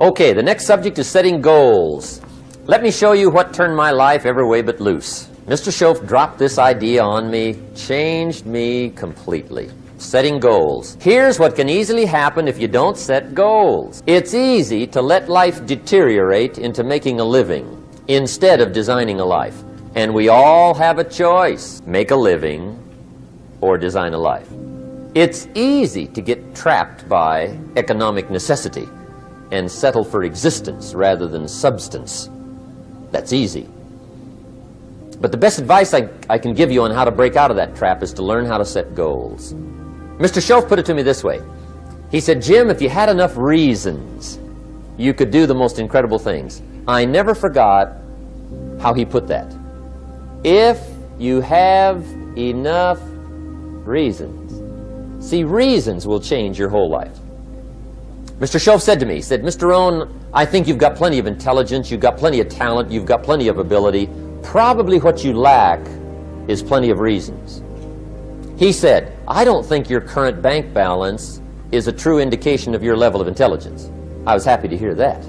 Okay, the next subject is setting goals. Let me show you what turned my life every way but loose. Mr. Schoaf dropped this idea on me, changed me completely. Setting goals. Here's what can easily happen if you don't set goals. It's easy to let life deteriorate into making a living instead of designing a life. And we all have a choice. Make a living or design a life. It's easy to get trapped by economic necessity and settle for existence rather than substance. That's easy. But the best advice I can give you on how to break out of that trap is to learn how to set goals. Mr. Schoaf put it to me this way. He said, Jim, if you had enough reasons, you could do the most incredible things. I never forgot how he put that. If you have enough reasons. See, reasons will change your whole life. Mr. Schoaf said to me, he said, Mr. Rohn, I think you've got plenty of intelligence, you've got plenty of talent, you've got plenty of ability. Probably what you lack is plenty of reasons. He said, I don't think your current bank balance is a true indication of your level of intelligence. I was happy to hear that.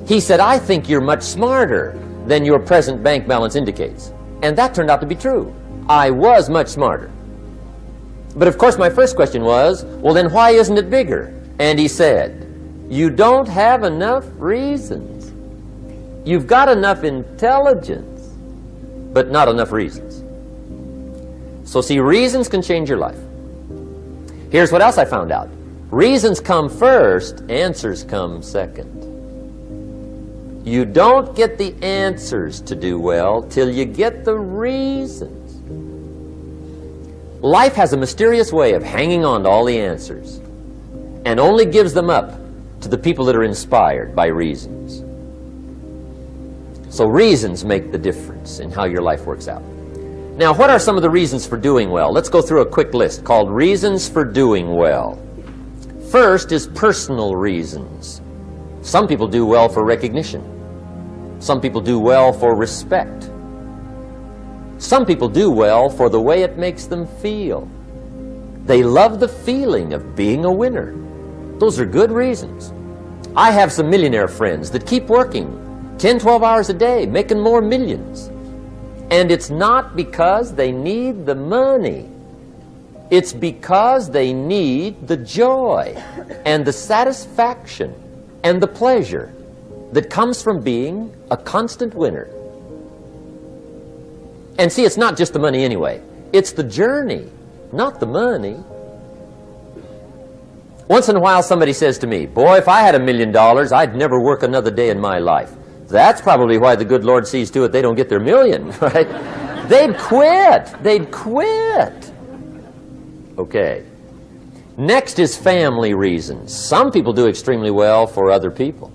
He said, I think you're much smarter than your present bank balance indicates. And that turned out to be true. I was much smarter. But of course my first question was, well then why isn't it bigger? And he said, you don't have enough reasons. You've got enough intelligence, but not enough reasons. So see, reasons can change your life. Here's what else I found out. Reasons come first, answers come second. You don't get the answers to do well till you get the reasons. Life has a mysterious way of hanging on to all the answers and only gives them up to the people that are inspired by reasons. So reasons make the difference in how your life works out. Now, what are some of the reasons for doing well? Let's go through a quick list called Reasons for Doing Well. First is personal reasons. Some people do well for recognition. Some people do well for respect. Some people do well for the way it makes them feel. They love the feeling of being a winner. Those are good reasons. I have some millionaire friends that keep working 10, 12 hours a day, making more millions. And it's not because they need the money. It's because they need the joy and the satisfaction and the pleasure that comes from being a constant winner. And see, it's not just the money anyway. It's the journey, not the money. Once in a while somebody says to me, boy, if I had $1 million, I'd never work another day in my life. That's probably why the good Lord sees to it they don't get their million, right? They'd quit. They'd quit. Okay. Next is family reasons. Some people do extremely well for other people,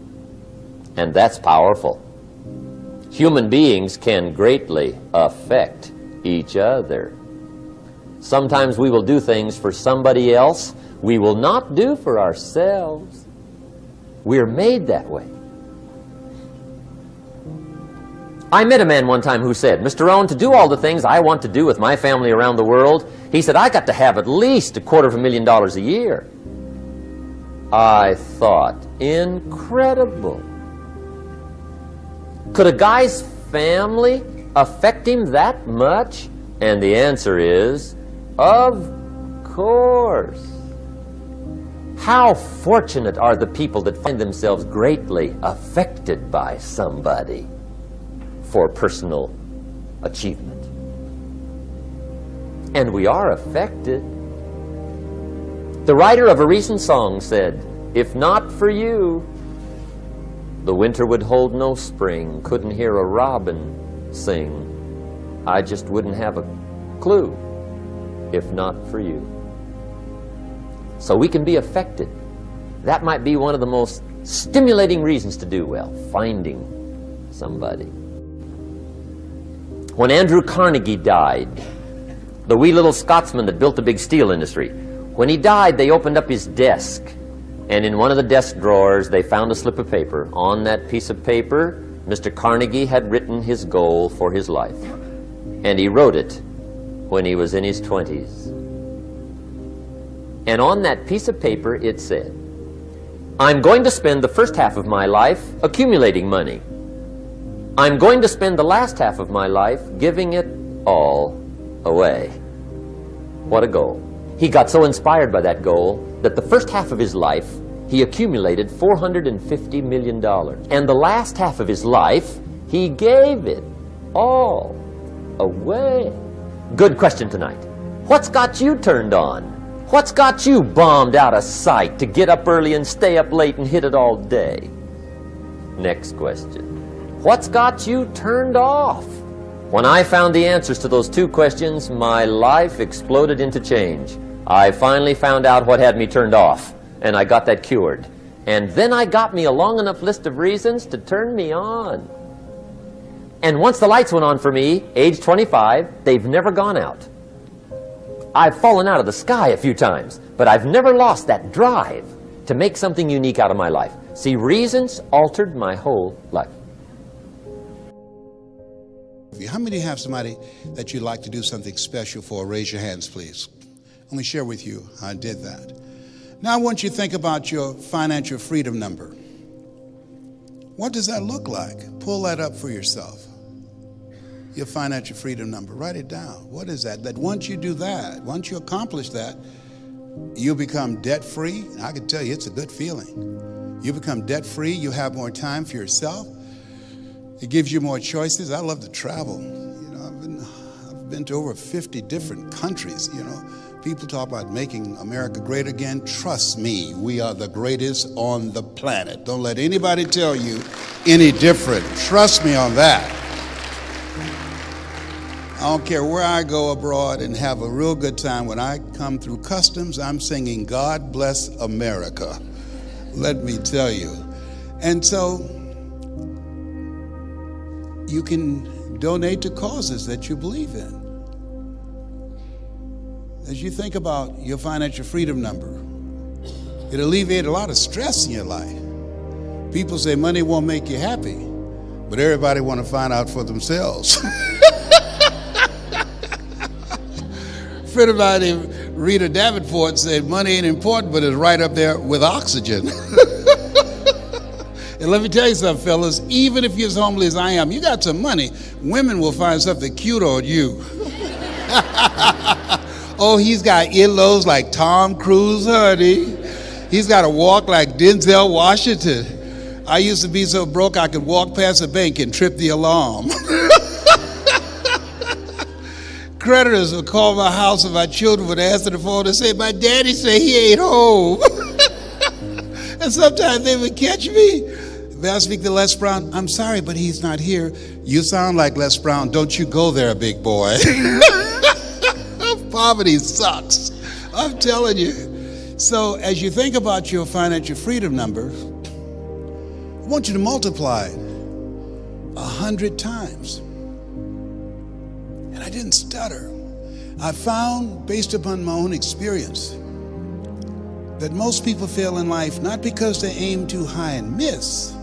and that's powerful. Human beings can greatly affect each other. Sometimes we will do things for somebody else we will not do for ourselves. We're made that way. I met a man one time who said, Mr. Rohn, to do all the things I want to do with my family around the world, he said, I got to have at least $250,000 a year. I thought, incredible. Could a guy's family affect him that much? And the answer is, of course. How fortunate are the people that find themselves greatly affected by somebody for personal achievement. And we are affected. The writer of a recent song said, if not for you, the winter would hold no spring, couldn't hear a robin sing. I just wouldn't have a clue if not for you. So we can be affected. That might be one of the most stimulating reasons to do well, finding somebody. When Andrew Carnegie died, the wee little Scotsman that built the big steel industry, when he died, they opened up his desk, and in one of the desk drawers, they found a slip of paper. On that piece of paper, Mr. Carnegie had written his goal for his life, and he wrote it when he was in his 20s. And on that piece of paper, it said, I'm going to spend the first half of my life accumulating money. I'm going to spend the last half of my life giving it all away. What a goal. He got so inspired by that goal that the first half of his life he accumulated $450 million. And the last half of his life he gave it all away. Good question tonight. What's got you turned on? What's got you bombed out of sight to get up early and stay up late and hit it all day? Next question. What's got you turned off? When I found the answers to those two questions, my life exploded into change. I finally found out what had me turned off, and I got that cured. And then I got me a long enough list of reasons to turn me on. And once the lights went on for me, age 25, they've never gone out. I've fallen out of the sky a few times, but I've never lost that drive to make something unique out of my life. See, reasons altered my whole life. How many have somebody that you'd like to do something special for? Raise your hands, please. Let me share with you how I did that. Now I want you to think about your financial freedom number. What does that look like? Pull that up for yourself. Your financial freedom number. Write it down. What is that? That once you do that, once you accomplish that, you'll become debt-free. I can tell you it's a good feeling. You become debt-free. You have more time for yourself. It gives you more choices. I love to travel. You know, I've been to over 50 different countries. You know, people talk about making America great again. Trust me, we are the greatest on the planet. Don't let anybody tell you any different. Trust me on that. I don't care where I go abroad and have a real good time. When I come through customs, I'm singing God Bless America. Let me tell you. And so you can donate to causes that you believe in. As you think about your financial freedom number, it alleviates a lot of stress in your life. People say money won't make you happy, but everybody want to find out for themselves. A friend of mine named Rita Davenport said money ain't important, but it's right up there with oxygen. And let me tell you something, fellas, even if you're as homely as I am, you got some money, women will find something cute on you. Oh, he's got earlobes like Tom Cruise, honey. He's got a walk like Denzel Washington. I used to be so broke I could walk past a bank and trip the alarm. Creditors would call my house and my children would answer the phone and say, my daddy say he ain't home. And sometimes they would catch me. May I speak to Les Brown? I'm sorry, but he's not here. You sound like Les Brown. Don't you go there, big boy. Poverty sucks. I'm telling you. So as you think about your financial freedom number, I want you to multiply it 100 times. And I didn't stutter. I found, based upon my own experience, that most people fail in life not because they aim too high and miss.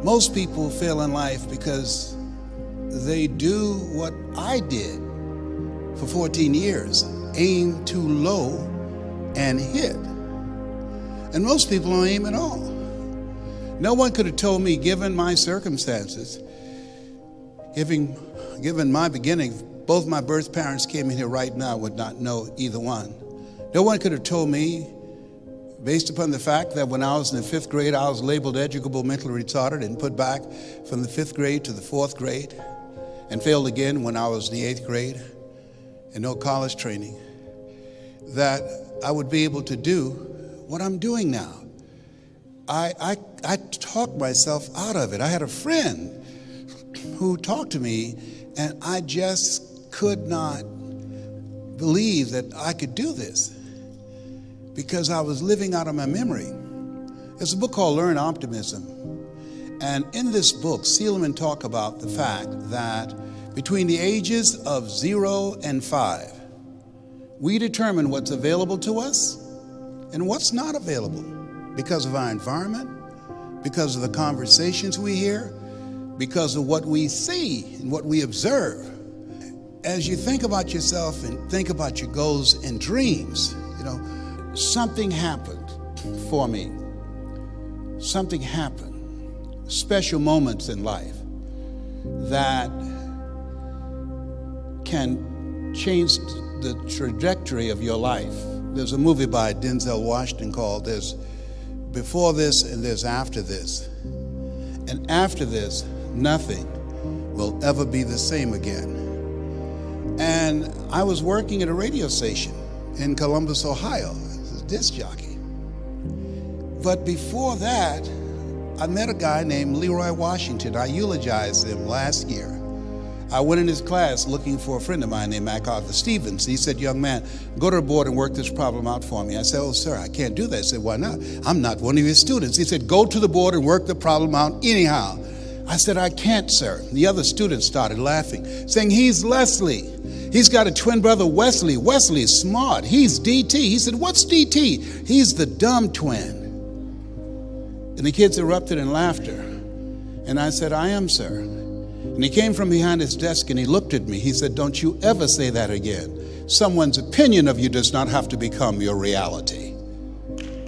Most people fail in life because they do what I did for 14 years, aim too low and hit. And most people don't aim at all. No one could have told me, given my circumstances, given my beginning, both my birth parents came in here right now, would not know either one. No one could have told me, based upon the fact that when I was in the 5th grade, I was labeled educable mentally retarded and put back from the 5th grade to the 4th grade and failed again when I was in the 8th grade and no college training, that I would be able to do what I'm doing now. I talked myself out of it. I had a friend who talked to me, and I just could not believe that I could do this because I was living out of my memory. There's a book called Learn Optimism. And in this book, Seelman talked about the fact that between the ages of 0 and 5, we determine what's available to us and what's not available because of our environment, because of the conversations we hear, because of what we see and what we observe. As you think about yourself and think about your goals and dreams, something happened for me something happen, special moments in life that can change the trajectory of your life. There's a movie by Denzel Washington called There's Before This and There's After This. And after this, nothing will ever be the same again. And I was working at a radio station in Columbus, Ohio, as a disc jockey. But before that, I met a guy named Leroy Washington. I eulogized him last year. I went in his class looking for a friend of mine named MacArthur Stevens. He said, young man, go to the board and work this problem out for me. I said, oh, sir, I can't do that. I said, why not? I'm not one of your students. He said, go to the board and work the problem out anyhow. I said, I can't, sir. The other students started laughing, saying, he's Leslie. He's got a twin brother, Wesley. Wesley's smart. He's DT. He said, what's DT? He's the dumb twin. And the kids erupted in laughter. And I said, I am, sir. And he came from behind his desk and he looked at me. He said, don't you ever say that again. Someone's opinion of you does not have to become your reality.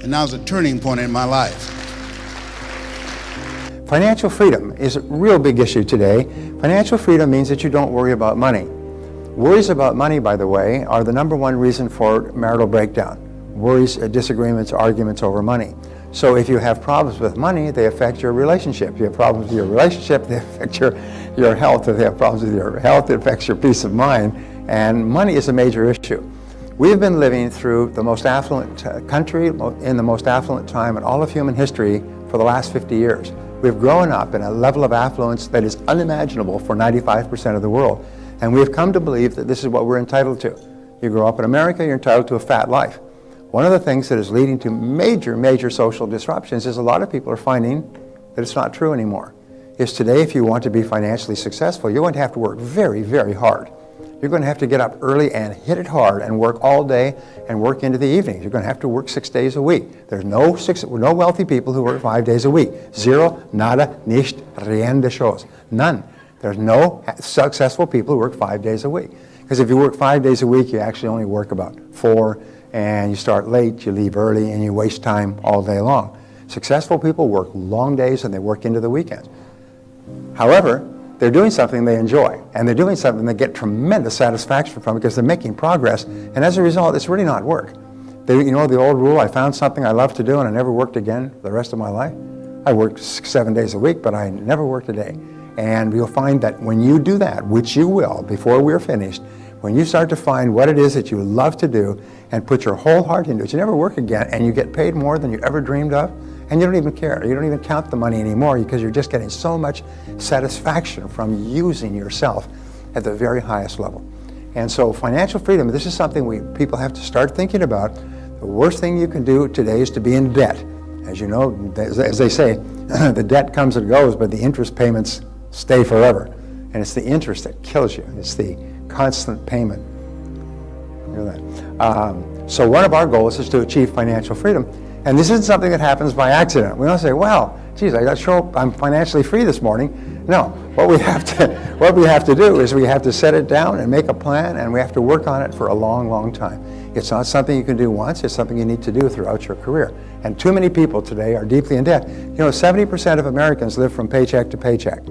And that was a turning point in my life. Financial freedom is a real big issue today. Financial freedom means that you don't worry about money. Worries about money, by the way, are the #1 reason for marital breakdown. Worries, disagreements, arguments over money. So if you have problems with money, they affect your relationship. If you have problems with your relationship, they affect your health. If you have problems with your health, it affects your peace of mind. And money is a major issue. We've been living through the most affluent country in the most affluent time in all of human history for the last 50 years. We've grown up in a level of affluence that is unimaginable for 95% of the world. And we've come to believe that this is what we're entitled to. You grow up in America, you're entitled to a fat life. One of the things that is leading to major social disruptions is a lot of people are finding that it's not true anymore. Is today, if you want to be financially successful, you're going to have to work very hard. You're going to have to get up early and hit it hard and work all day and work into the evenings. You're going to have to work 6 days a week. There's no wealthy people who work 5 days a week. Zero, nada, nicht, rien de chose. None. There's no successful people who work 5 days a week. Because if you work 5 days a week, you actually only work about 4, and you start late, you leave early, and you waste time all day long. Successful people work long days and they work into the weekends. However, they're doing something they enjoy, and they're doing something they get tremendous satisfaction from because they're making progress, and as a result, it's really not work. You know the old rule, I found something I love to do and I never worked again the rest of my life? I worked 7 days a week, but I never worked a day. And you'll find that when you do that, which you will before we're finished, when you start to find what it is that you love to do and put your whole heart into it, you never work again, and you get paid more than you ever dreamed of, and you don't even care. You don't even count the money anymore because you're just getting so much satisfaction from using yourself at the very highest level. And so financial freedom, this is something people have to start thinking about. The worst thing you can do today is to be in debt. As you know, as they say, the debt comes and goes, but the interest payments stay forever. And it's the interest that kills you. It's the constant payment. So one of our goals is to achieve financial freedom. And this isn't something that happens by accident. We don't say, well, geez, I got to show up, I'm financially free this morning. No, what we have to do is we have to set it down and make a plan, and we have to work on it for a long time. It's not something you can do once, it's something you need to do throughout your career. And too many people today are deeply in debt. You know, 70% of Americans live from paycheck to paycheck.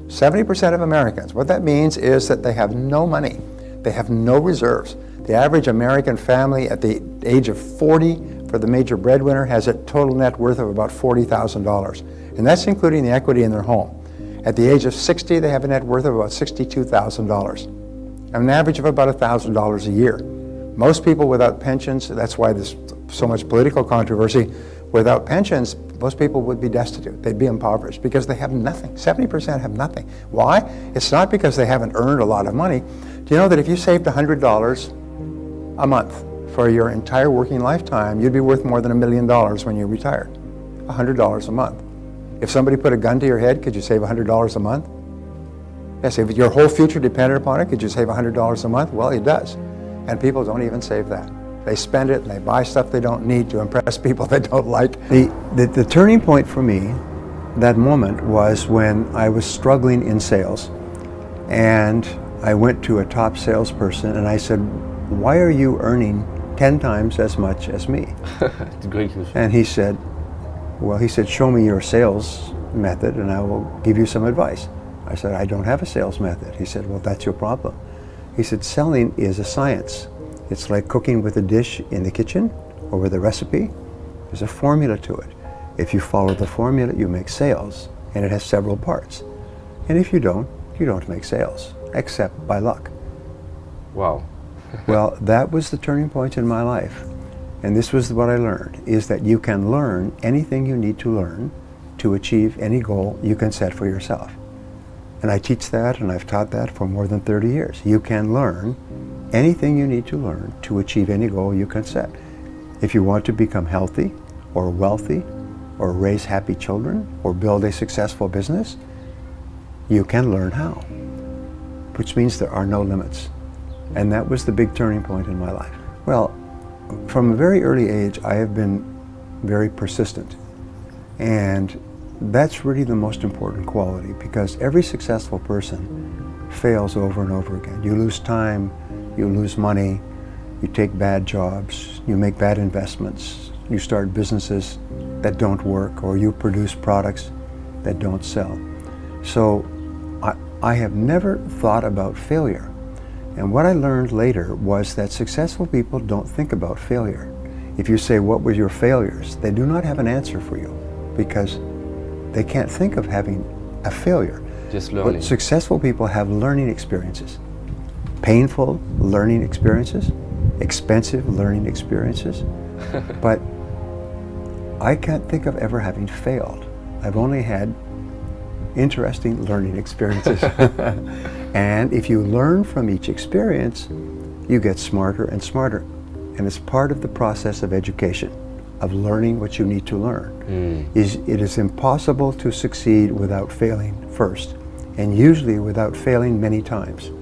70% of Americans. What that means is that they have no money. They have no reserves. The average American family at the age of 40 for the major breadwinner has a total net worth of about $40,000. And that's including the equity in their home. At the age of 60, they have a net worth of about $62,000. An average of about $1,000 a year. Most people without pensions, that's why there's so much political controversy, without pensions, most people would be destitute. They'd be impoverished because they have nothing. 70% have nothing. Why? It's not because they haven't earned a lot of money. Do you know that if you saved $100 a month for your entire working lifetime, you'd be worth more than $1 million when you retire? $100 a month. If somebody put a gun to your head, could you save $100 a month? Yes, if your whole future depended upon it, could you save $100 a month? Well, it does. And people don't even save that. They spend it and they buy stuff they don't need to impress people they don't like. The turning point for me, that moment, was when I was struggling in sales. And I went to a top salesperson and I said, why are you earning 10 times as much as me? It's great. And he said, Well, he said, show me your sales method and I will give you some advice. I said, I don't have a sales method. He said, well, that's your problem. He said, selling is a science. It's like cooking with a dish in the kitchen or with a recipe. There's a formula to it. If you follow the formula, you make sales, and it has several parts. And if you don't make sales, except by luck. Wow. Well, that was the turning point in my life. And this was what I learned, is that you can learn anything you need to learn to achieve any goal you can set for yourself. And I teach that, and I've taught that for more than 30 years. You can learn anything you need to learn to achieve any goal you can set. If you want to become healthy, or wealthy, or raise happy children, or build a successful business, you can learn how, which means there are no limits. And that was the big turning point in my life. Well, from a very early age, I have been very persistent. And that's really the most important quality, because every successful person fails over and over again. You lose time, you lose money, you take bad jobs, you make bad investments, you start businesses that don't work, or you produce products that don't sell. So I have never thought about failure. And what I learned later was that successful people don't think about failure. If you say, what were your failures? They do not have an answer for you, because they can't think of having a failure. Just learning. But successful people have learning experiences. Painful learning experiences, expensive learning experiences. But I can't think of ever having failed. I've only had interesting learning experiences. And if you learn from each experience, you get smarter and smarter. And it's part of the process of education, of learning what you need to learn. It is impossible to succeed without failing first, and usually without failing many times.